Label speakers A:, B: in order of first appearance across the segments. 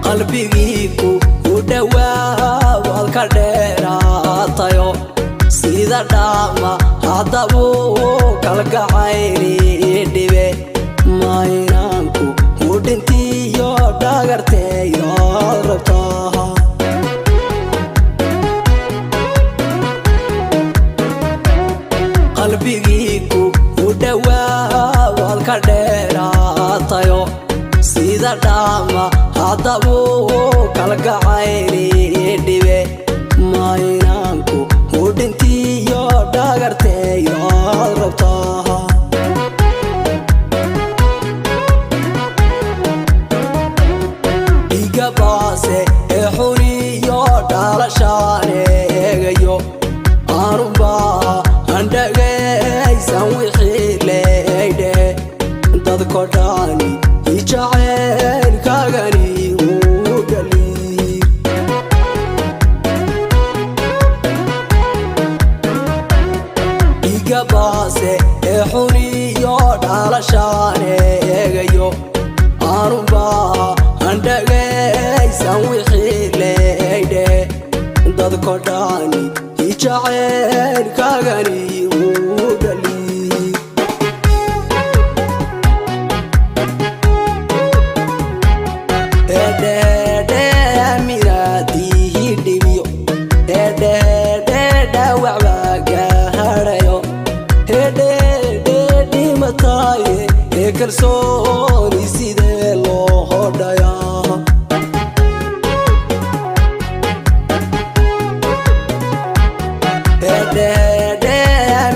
A: qalbigiiku u dhawaa walka dheeraatayo sida dhaama haddabuu kalgacayli dhibe maynaanku u dhintiyo dhagarteeyo rabtaa qalbigiiku u dhawaa walka dheeraatayo sida dhaama haddabuu kalgacayli dhibe maynaanku u dhintiyo dhagarteeyo rabtaa dhiiga baase ee xuniyo dhalashaan eegayo aanunbaa handhagaysan wixii leeydhe dadko dhani jaceylkaagani uu dhaliir dhiiga baase ee xuniyo dhalashaan eegayo aanunbaa handhagaysan wixii leeydhe dadko dhani jaceylkaagani uu dhaliir kalsooni sidee loo hodhayaa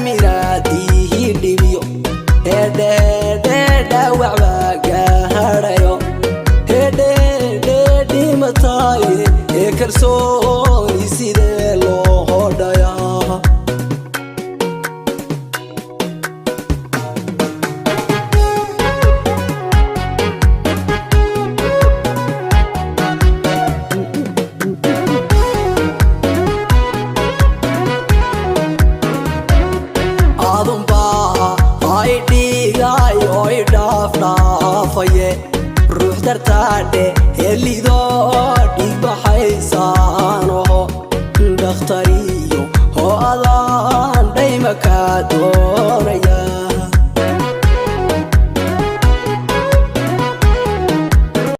A: miraadihi dhibiyo dhawac baa gaadhayo dhimataaye kalsooni sidee loo hodhayaa ruux dartaadhe helidoo dhiig baxaysaanoho dakhtariyo oo adaan dhayma kaa doonaya